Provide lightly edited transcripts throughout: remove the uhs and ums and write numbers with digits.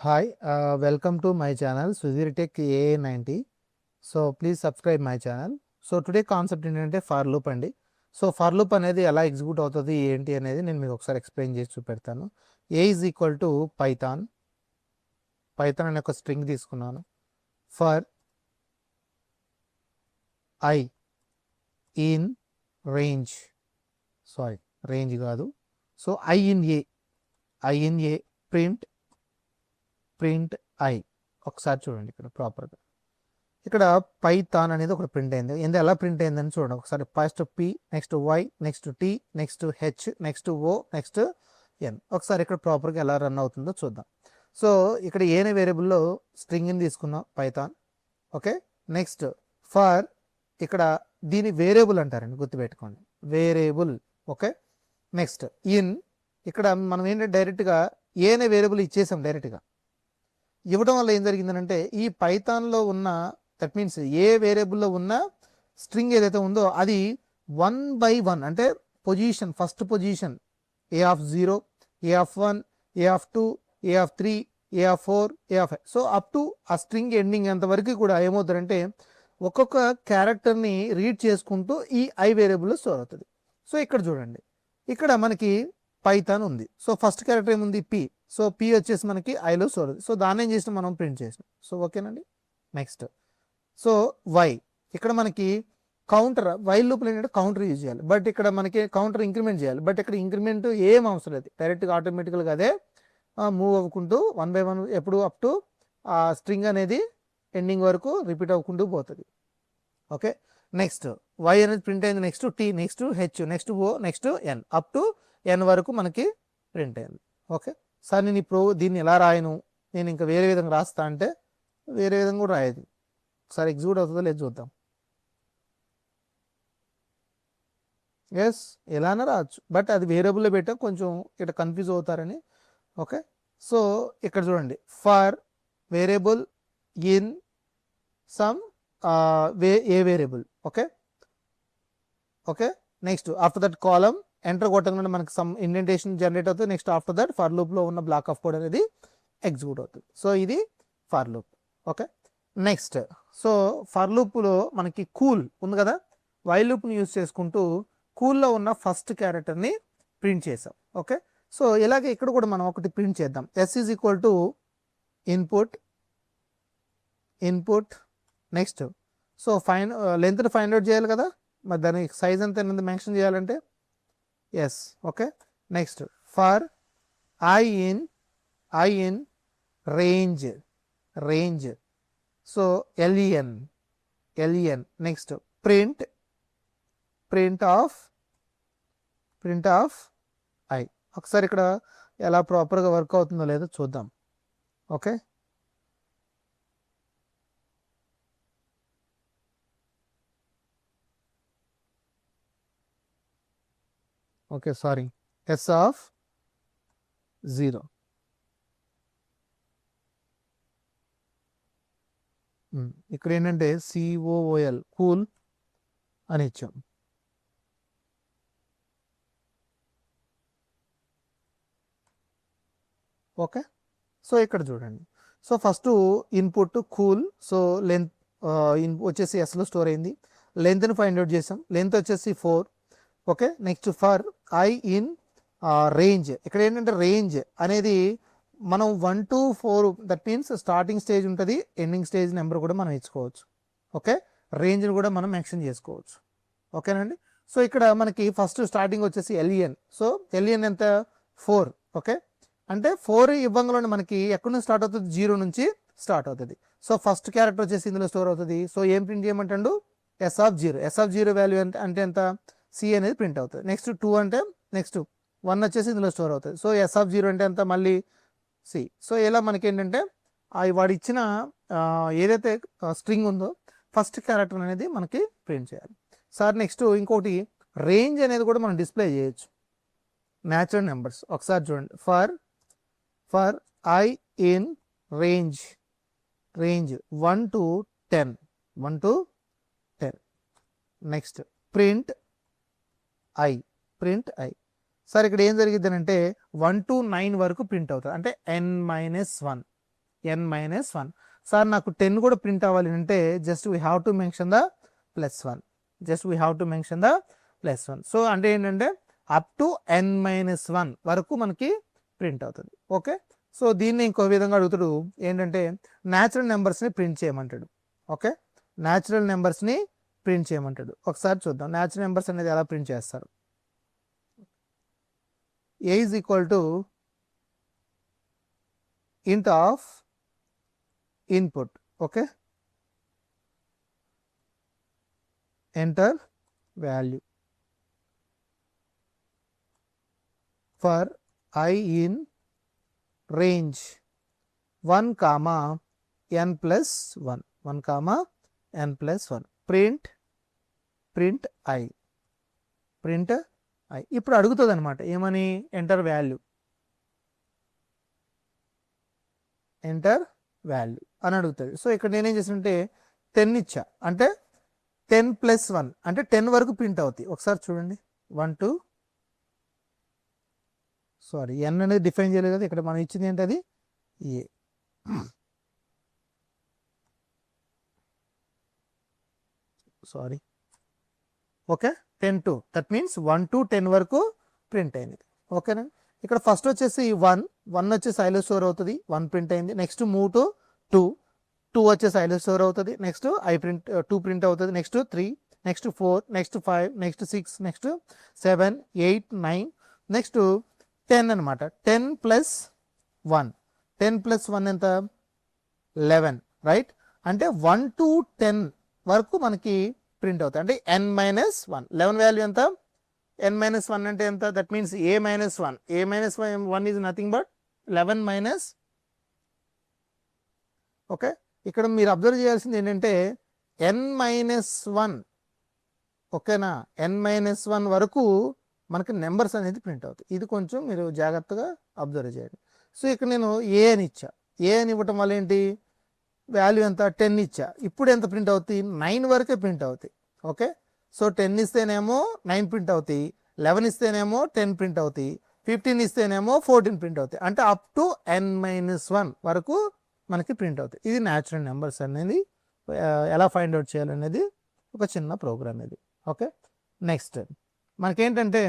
Hi, welcome to my channel Sudhir Tech AA90. So please subscribe my channel. So today concept ఏంటంటే for loop అండి. So for loop అనేది ఎలా execute అవుతుంది ఏంటి అనేది నేను మీకు ఒకసారి ఎక్స్ప్లెయిన్ చేసి చూపెడతాను. A is equal to Python అనే ఒక స్ట్రింగ్ తీసుకున్నాను. For i in range range కాదు. So i in a print i. ఒకసారి చూడండి ఇక్కడ ప్రాపర్గా. ఇక్కడ పైథాన్ అనేది ఒక ప్రింట్ అయింది. ఎలా ప్రింట్ అయిందని చూడండి ఒకసారి. First p, next y, next t, next h, next o, next n. ఒకసారి ఇక్కడ ప్రాపర్గా ఎలా రన్ అవుతుందో చూద్దాం. సో ఇక్కడ ఏనే వేరియబుల్లో స్ట్రింగ్ని తీసుకున్నాం పైథాన్. ఓకే, నెక్స్ట్ ఫర్ ఇక్కడ దీని వేరియబుల్ అంటారండి, గుర్తుపెట్టుకోండి, వేరియబుల్. ఓకే, నెక్స్ట్ ఇన్ ఇక్కడ మనం ఏంటంటే డైరెక్ట్గా ఏనే వేరియబుల్ ఇచ్చేసాం. డైరెక్ట్గా ఇవ్వడం వల్ల ఏం జరిగిందనంటే ఈ పైథాన్లో ఉన్న, దట్ మీన్స్ ఏ వేరియబుల్లో ఉన్న స్ట్రింగ్ ఏదైతే ఉందో అది 1 by 1 అంటే position, first position A of 0, A of 1, A of 2, A of 3, A of 4, A of 5. So up to ఆ స్ట్రింగ్ ఎండింగ్ అంతవరకు కూడా ఏమవుతుందంటే ఒక్కొక్క క్యారెక్టర్ని రీడ్ చేసుకుంటూ ఈ ఐ వేరియబుల్లో స్టోర్ అవుతుంది. సో ఇక్కడ చూడండి, ఇక్కడ మనకి పైథాన్ ఉంది. సో ఫస్ట్ క్యారెక్టర్ ఏముంది, పి. సో పి వచ్చేసి మనకి ఐలో స్టోర్ అవుతుంది. సో దాన్ని ఏం చేసినా మనం ప్రింట్ చేసినాం. సో ఓకేనండి. నెక్స్ట్ సో వై, ఇక్కడ మనకి కౌంటర్, వైల్ లూప్లో ఏంటంటే కౌంటర్ యూజ్ చేయాలి, బట్ ఇక్కడ మనకి కౌంటర్ ఇంక్రిమెంట్ చేయాలి. బట్ ఇక్కడ ఇంక్రిమెంట్ ఏం అవసరం లేదు, డైరెక్ట్గా ఆటోమేటిక్గా అదే మూవ్ అవ్వకుంటూ 1 by 1 ఎప్పుడు అప్ టు ఆ స్ట్రింగ్ అనేది ఎండింగ్ వరకు రిపీట్ అవ్వకుంటూ పోతుంది. ఓకే, నెక్స్ట్ వై అనేది ప్రింట్ అయింది, next t, next h, next o, next n, up to n వరకు మనకి ప్రింట్ అయింది. ఓకే సార్, నేను ఇప్పుడు దీన్ని ఎలా రాయను, నేను ఇంకా వేరే విధంగా రాస్తా అంటే వేరే విధంగా కూడా రాయదు. ఒకసారి ఎగ్జిక్యూట్ అవుతుందో లేదు చూద్దాం. ఎస్, ఎలానే రావచ్చు, బట్ అది వేరియబుల్లో పెట్టా కొంచెం ఇక్కడ కన్ఫ్యూజ్ అవుతారని. ఓకే, సో ఇక్కడ చూడండి, for variable in some A variable. Okay okay, next after that column enter కొట్టగానే మనకి సమ్ ఇండెంటేషన్ జనరేట్ అవుతుంది. నెక్స్ట్ ఆఫ్టర్ దట్ ఫర్ లూప్లో ఉన్న బ్లాక్ ఆఫ్ కోడ్ అనేది ఎగ్జిక్యూట్ అవుతుంది. సో ఇది for loop. Okay, next so for లూప్లో మనకి కూల్ ఉంది కదా, వైల్ లూప్ని యూజ్ చేసుకుంటూ కూల్లో ఉన్న ఫస్ట్ క్యారెక్టర్ని ప్రింట్ చేసాం. ఓకే, సో ఇలాగే ఇక్కడ కూడా మనం ఒకటి ప్రింట్ చేద్దాం. S is equal to input next so లెంత్ని ఫైండ్ అవుట్ చేయాలి కదా, మరి దాని సైజ్ అంతా మెన్షన్ చేయాలంటే s. Okay, next for i in range so L E N. Next print of i. ఒకసారి ఇక్కడ ఎలా ప్రాపర్గా వర్క్ అవుతుందో లేదో చూద్దాం. Okay, okay sorry, s of 0. ఇక్కడ ఏంటంటే COOL కూల్ అని ఇచ్చాం. ఓకే, సో ఇక్కడ చూడండి, so first input cool, so length వచ్చేసి ఎస్లో స్టోర్ అయింది. లెంత్ని ఫైండ్ అవుట్ చేసాం, లెంత్ వచ్చేసి 4. Okay, next for i in range. ఇక్కడ ఏంటంటే రేంజ్ అనేది మనం 1 to 4, that means starting stage ఉంటుంది, ఎండింగ్ స్టేజ్ నెంబర్ కూడా మనం ఇచ్చుకోవచ్చు. ఓకే, రేంజ్ని కూడా మనం మెన్షన్ చేసుకోవచ్చు. ఓకేనండి. సో ఇక్కడ మనకి ఫస్ట్ స్టార్టింగ్ వచ్చేసి ఎల్ఈఎన్. సో ఎల్ఈఎన్ ఎంత, 4. ఓకే, అంటే 4 ఇవ్వంగానే మనకి ఎక్కడి నుంచి స్టార్ట్ అవుతుంది, 0 నుంచి స్టార్ట్ అవుతుంది. సో ఫస్ట్ క్యారెక్టర్ వచ్చేసి ఇందులో స్టోర్ అవుతుంది. సో ఏం ప్రింట్ చేయమంటాడు, ఎస్ ఆఫ్ 0 వాల్యూ అంటే ఎంత, సి అనేది ప్రింట్ అవుతుంది. నెక్స్ట్ 2 అంటే నెక్స్ట్ 1 వచ్చేసి ఇందులో స్టోర్ అవుతుంది. సో ఎస్ ఆఫ్ 0 అంటే ఎంత, మళ్ళీ సి. సో ఇలా మనకి ఏంటంటే వాడు ఇచ్చిన ఏదైతే స్ట్రింగ్ ఉందో ఫస్ట్ క్యారెక్టర్ అనేది మనకి ప్రింట్ చేయాలి. సార్ నెక్స్ట్ ఇంకోటి రేంజ్ అనేది కూడా మనం డిస్ప్లే చేయొచ్చు, న్యాచురల్ నెంబర్స్. ఒకసారి చూడండి, for i in range 1 to 10. Next print I. Sir ఇక్కడ ఏం జరిగిద్ది అంటే 1 to 9 వరకు ప్రింట్ అవుతుంది, అంటే n-1. n minus 1. సార్ నాకు 10 కూడా ప్రింట్ అవ్వాలి అంటే just we have to mention the +1. Just we have to mention the +1. So అంటే ఏంటంటే అప్ టు n మైనస్ 1 వరకు మనకి ప్రింట్ అవుతుంది. ఓకే, సో దీన్ని ఇంకో విధంగా అడుగుతాడు ఏంటంటే న్యాచురల్ నెంబర్స్ని ప్రింట్ చేయమంటాడు. ఓకే, న్యాచురల్ నెంబర్స్ని ప్రింట్ చేయమంటాడు. ఒకసారి చూద్దాం న్యాచురల్ నెంబర్స్ అనేది ఎలా ప్రింట్ చేస్తారు. a is equal to int of input. Okay, enter value for I in range 1 comma n plus 1, 1 comma n plus 1. print I, print I. ఇప్పుడు అడుగుతుంది అనమాట ఏమని, ఎంటర్ వాల్యూ, ఎంటర్ వాల్యూ అని అడుగుతుంది. So ఇక్కడ నేనేం చేసానంటే 10 ఇచ్చా, అంటే 10 + 1 అంటే 10 వరకు ప్రింట్ అవుతాయి. ఒకసారి చూడండి 1 2 సారీ n అనేది డిఫైన్ చేయలేదు కదా, ఇక్కడ మనం ఇచ్చింది ఏంటి, అది a. Sorry, okay 10 to, that means 1 to 10 వరకు ప్రింట్ అయింది. ఓకేనా, ఇక్కడ ఫస్ట్ వచ్చేసి 1 వచ్చేసి ఐలో స్టోర్ అవుతుంది, 1 ప్రింట్ అయింది. నెక్స్ట్ మూవ్ టు 2 వచ్చేసి ఐలో స్టోర్ అవుతుంది. నెక్స్ట్ 2 ప్రింట్ అవుతుంది. Next 3, next 4, next 5, next 6, next 7 8 9, next 10 అనమాట. 10 + 1, 10 + 1 ఎంత, 11, రైట్. అంటే 1 to 10 వరకు మనకి ప్రింట్ అవుతాయి. అంటే n మైనస్ 1, 11 వాల్యూ ఎంత, n మైనస్ 1 అంటే ఎంత, that means a minus 1, a minus 1 is nothing but 11 minus. Okay, ఇక్కడ మీరు అబ్జర్వ్ చేయాల్సింది ఏంటంటే n మైనస్ 1, ఓకేనా, n మైనస్ 1 వరకు మనకి నెంబర్స్ అనేది ప్రింట్ అవుతాయి. ఇది కొంచెం మీరు జాగ్రత్తగా అబ్జర్వ్ చేయండి. సో ఇక్కడ నేను ఏ అని ఇచ్చా, ఏ అని ఇవ్వటం వల్ల ఏంటి, వాల్యూ ఎంత 10 ఇచ్చా, ఇప్పుడు ఎంత ప్రింట్ అవుతాయి, 9 వరకే ప్రింట్ అవుతాయి. ఓకే, సో 10 ఇస్తేనేమో 9 ప్రింట్ అవుతాయి, 11 ఇస్తేనేమో 10 ప్రింట్ అవుతాయి, 15 ఇస్తేనేమో 14 ప్రింట్ అవుతాయి. అంటే అప్ టు n మైనస్ 1 వరకు మనకి ప్రింట్ అవుతాయి. ఇది న్యాచురల్ నెంబర్స్ అనేది ఎలా ఫైండ్ అవుట్ చేయాలనేది ఒక చిన్న ప్రోగ్రామ్ ఇది. ఓకే, నెక్స్ట్ మనకేంటంటే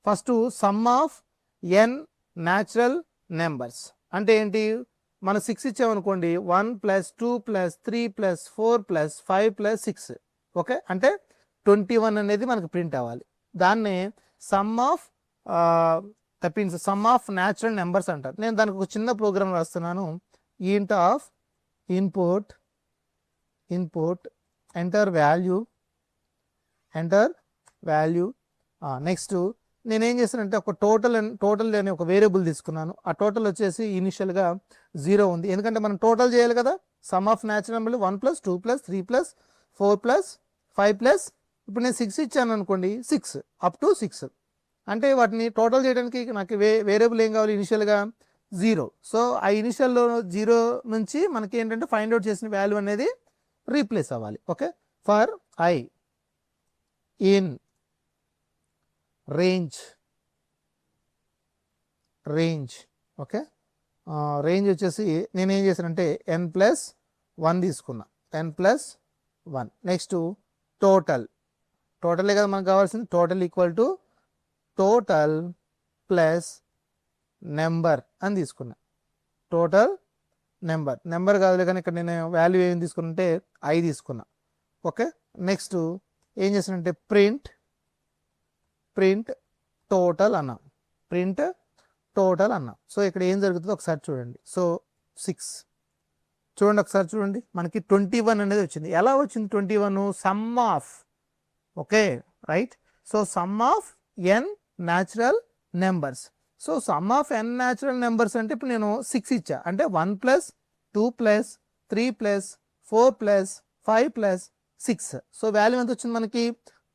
first some of n natural numbers అంటే ఏంటి, మనం 6 ఇచ్చామనుకోండి, 1 + 2 + 3 + 4 + 5 + 6. ఓకే, అంటే 21 అనేది మనకు ప్రింట్ అవ్వాలి. దాన్నే సమ్ ఆఫ్ తప్పించి సమ్ ఆఫ్ న్యాచురల్ నెంబర్స్ అంటారు. నేను దానికి ఒక చిన్న ప్రోగ్రామ్ రాస్తున్నాను. ఇంట్ of input enter value next నేనేం చేశానంటే ఒక టోటల్ అనే ఒక వేరియబుల్ తీసుకున్నాను. ఆ టోటల్ వచ్చేసి ఇనిషియల్గా 0 ఉంది, ఎందుకంటే మనం టోటల్ చేయాలి కదా. సమ్ ఆఫ్ న్యాచురల్ నెంబర్ 1 + 2 + 3 + 4 + 5 ఇప్పుడు నేను 6 ఇచ్చాను అనుకోండి, 6 అప్ టు 6. అంటే వాటిని టోటల్ చేయడానికి నాకు వేరియబుల్ ఏం కావాలి, ఇనిషియల్గా 0. సో ఆ ఇనిషియల్లో 0 నుంచి మనకి ఏంటంటే ఫైండ్ అవుట్ చేసిన వాల్యూ అనేది రీప్లేస్ అవ్వాలి. Okay, for I in range, okay, range వచ్చేసి నేనేం చేశానంటే n + 1 తీసుకున్నా, n + 1. నెక్స్ట్ టోటలే కదా మనకు కావాల్సింది, total equal to total plus number అని తీసుకున్నా. టోటల్ నెంబర్ కాదులే కానీ ఇక్కడ నేను వాల్యూ ఏం తీసుకున్నంటే I తీసుకున్నా. ఓకే, నెక్స్ట్ ఏం చేశానంటే ప్రింట్ టోటల్ అన్నా, సో ఇక్కడ ఏం జరుగుతుందో ఒకసారి చూడండి. సో 6 చూడండి, ఒకసారి చూడండి, మనకి 21 అనేది వచ్చింది. ఎలా వచ్చింది 21, some of, okay right. So some of n natural numbers. So some of n natural numbers అంటే ఇప్పుడు నేను 6 ఇచ్చా, అంటే 1 + 2 + 3 + 4 + 5 + 6. సో వాల్యూ ఎంత వచ్చింది మనకి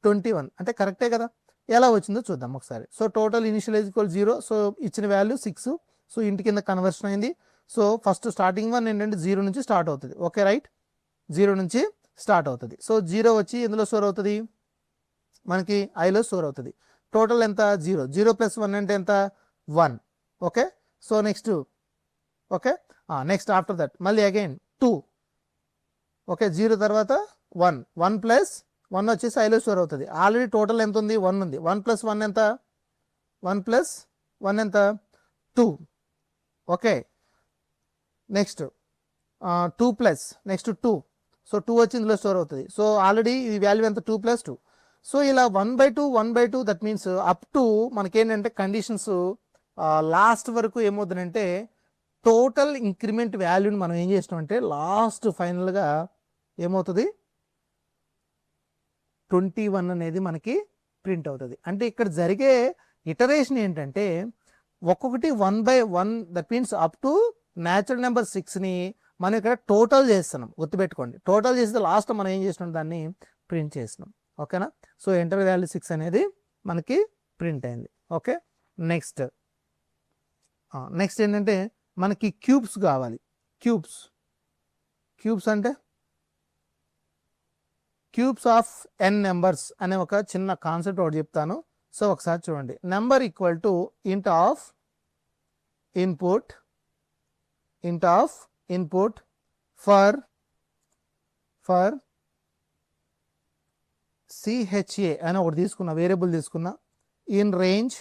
21, అంటే కరెక్టే కదా. ఎలా వచ్చిందో చూద్దాం ఒకసారి. So total initial equal 0, so ఇచ్చిన వాల్యూ 6, సో ఇంటి కింద కన్వర్షన్ అయింది. సో ఫస్ట్ స్టార్టింగ్ వన్ ఏంటంటే 0 నుంచి స్టార్ట్ అవుతుంది. ఓకే రైట్, 0 నుంచి స్టార్ట్ అవుతుంది. సో 0 వచ్చి ఎందులో స్టోర్ అవుతుంది, మనకి ఐలో స్టోర్ అవుతుంది. టోటల్ ఎంత 0 + 1 అంటే ఎంత 1. Okay, so next okay. Next after that మళ్ళీ అగైన్ 2. ఓకే, 0 తర్వాత 1, 1 ప్లస్ 1 వచ్చేసి ఐలో స్టోర్ అవుతుంది. ఆల్రెడీ టోటల్ ఎంత ఉంది, 1 ఉంది. 1 ప్లస్ 1 ఎంత, 1 ప్లస్ 1 ఎంత, 2. Okay, next 2 plus next 2. So 2 వచ్చి ఇందులో స్టోర్ అవుతుంది. సో ఆల్రెడీ ఈ వాల్యూ ఎంత, 2 ప్లస్ 2. సో ఇలా 1/2 1/2 దట్ మీన్స్ అప్ టు మనకేంటంటే కండిషన్స్ లాస్ట్ వరకు ఏమవుతుందంటే టోటల్ ఇంక్రిమెంట్ వాల్యూని మనం ఏం చేసినామంటే లాస్ట్ ఫైనల్గా ఏమవుతుంది 21 అనేది మనకి ప్రింట్ అవుతుంది. అంటే ఇక్కడ జరిగే ఇటరేషన్ ఏంటంటే ఒక్కొక్కటి 1/1 that means up to natural number 6ని మనం ఇక్కడ టోటల్ చేస్తున్నాం. గుర్తుపెట్టుకోండి, టోటల్ చేస్తే లాస్ట్ మనం ఏం చేసినాం, దాన్ని ప్రింట్ చేసినాం. ఓకేనా. సో ఎంటర్ వాల్యూ 6 అనేది మనకి ప్రింట్ అయింది. ఓకే, నెక్స్ట్ ఏంటంటే మనకి క్యూబ్స్ కావాలి. క్యూబ్స్ అంటే క్యూబ్స్ ఆఫ్ n నెంబర్స్ అనే ఒక చిన్న కాన్సెప్ట్ ఒకటి చెప్తాను. సో ఒకసారి చూడండి. నెంబర్ ఈక్వల్ టు ఇంట్ ఆఫ్ ఇన్పుట్ ఫర్ CHA అని ఒకటి తీసుకున్నా, వేరియబుల్ తీసుకున్నా. In range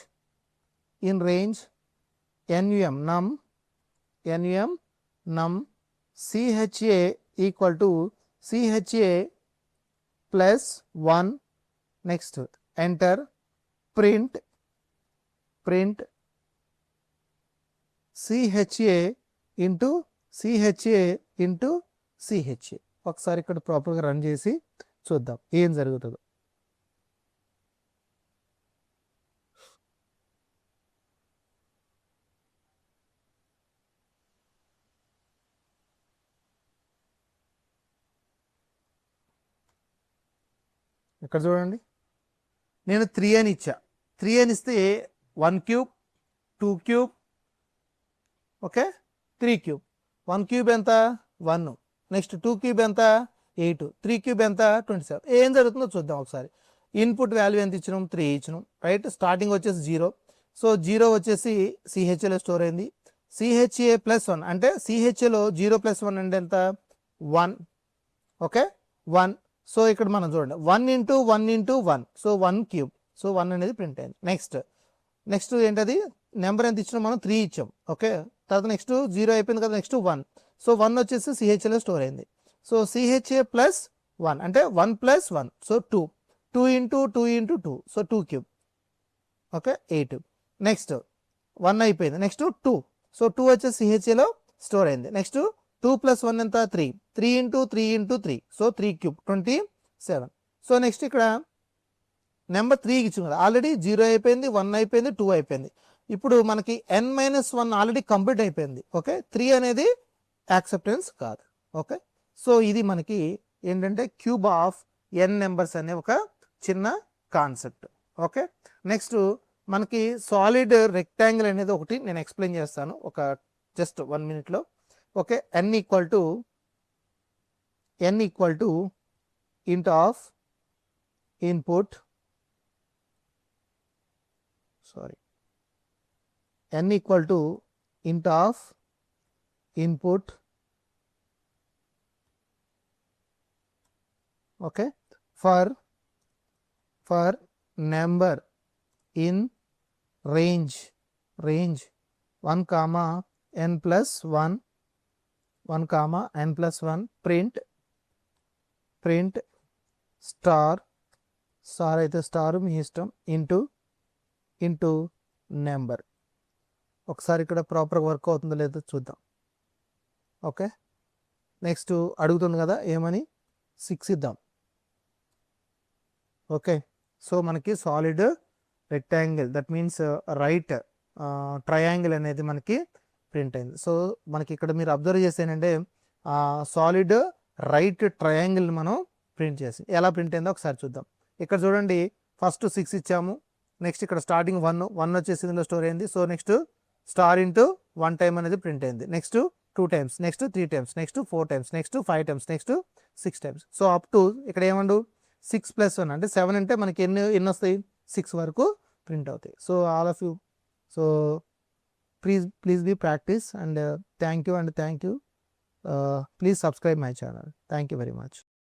num CHA equal to CHA plus 1. Next enter print CHA into CHA. ఒకసారి ఇక్కడ ప్రాపర్గా రన్ చేసి చూద్దాం ఏం జరుగుతుందో. ఇక్కడ చూడండి, నేను 3 అని ఇచ్చా. 3 అని ఇస్తే 1 cube, 2 cube, okay, 3 cube. 1 cube ఎంత, 1. నెక్స్ట్ 2 క్యూబ్ ఎంత, 8. 3 క్యూబ్ ఎంత, 27. ఏం జరుగుతుందో చూద్దాం ఒకసారి. ఇన్పుట్ వాల్యూ ఎంత ఇచ్చినాం, 3 ఇచ్చినాం, రైట్. స్టార్టింగ్ వచ్చేసి 0. సో 0 వచ్చేసి CHAలో స్టోర్ అయింది. CHA ప్లస్ 1 అంటే CHAలో 0 ప్లస్ 1 అంటే ఎంత, 1. ఓకే, 1. సో ఇక్కడ మనం చూడండి 1 ఇంటూ 1. So 1 cube. సో 1 అనేది ప్రింట్ అయింది. నెక్స్ట్ ఏంటది, నెంబర్ ఎంత ఇచ్చినా మనం 3 ఇచ్చాం. ఓకే, తర్వాత నెక్స్ట్ 0 అయిపోయింది కదా, నెక్స్ట్ 1. సో 1 వచ్చేసి CHAలో స్టోర్ అయింది. సో CHA ప్లస్ 1 అంటే 1 plus 1. So 2 into 2. So 2 cube. Okay, 8. Next 1 అయిపోయింది, నెక్స్ట్ 2. సో 2 వచ్చేసి CHAలో స్టోర్ అయింది. నెక్స్ట్ 2 ప్లస్ 1 ఎంత, 3 into 3. So 3 cube, 27. So next ఇక్కడ నెంబర్ 3 ఇచ్చింది కదా, ఆల్రెడీ 0 అయిపోయింది, 1 అయిపోయింది, 2 అయిపోయింది. ఇప్పుడు మనకి n-1 ఆల్రెడీ కంప్లీట్ అయిపోయింది. ఓకే, 3 అనేది యాక్సెప్టెన్స్ కాదు. ఓకే, సో ఇది మనకి ఏంటంటే క్యూబ్ ఆఫ్ n నెంబర్స్ అనే ఒక చిన్న కాన్సెప్ట్. ఓకే, నెక్స్ట్ మనకి సాలిడ్ రెక్టాంగిల్ అనేది ఒకటి నేను ఎక్స్ప్లెయిన్ చేస్తాను ఒక just 1 minute. Okay, n equal to ఇంట్ of input n equal to ఇంట్ of input, okay, for number in range 1, n plus 1, print star అయితే స్టార్ మీ ఇష్టం, ఇంటూ నెంబర్. ఒకసారి ఇక్కడ ప్రాపర్గా వర్క్ అవుతుందో లేదో చూద్దాం. ఓకే, నెక్స్ట్ అడుగుతుంది కదా ఏమని, 6 ఇద్దాం. ఓకే, సో మనకి solid rectangle that means right triangle అనేది మనకి ప్రింట్ అయింది. సో మనకి ఇక్కడ మీరు అబ్జర్వ్ చేస్తే ఏంటంటే సాలిడ్ రైట్ ట్రయాంగిల్ మనం ప్రింట్ చేసి ఎలా ప్రింట్ అయిందో ఒకసారి చూద్దాం. ఇక్కడ చూడండి, ఫస్ట్ 6 ఇచ్చాము. నెక్స్ట్ ఇక్కడ స్టార్టింగ్ 1 వచ్చేసి ఇందులో స్టోర్ అయింది. So next star into 1 time అనేది ప్రింట్ అయింది. Next 2 times, next 3 times, next 4 times, next 5 times, next 6 times. So up to ఇక్కడ ఏమండు 6 + 1 అంటే 7 అంటే మనకి ఎన్ని వస్తాయి, 6 వరకు ప్రింట్ అవుతాయి. So all of you, so please be practice, and thank you. Please subscribe my channel. Thank you very much.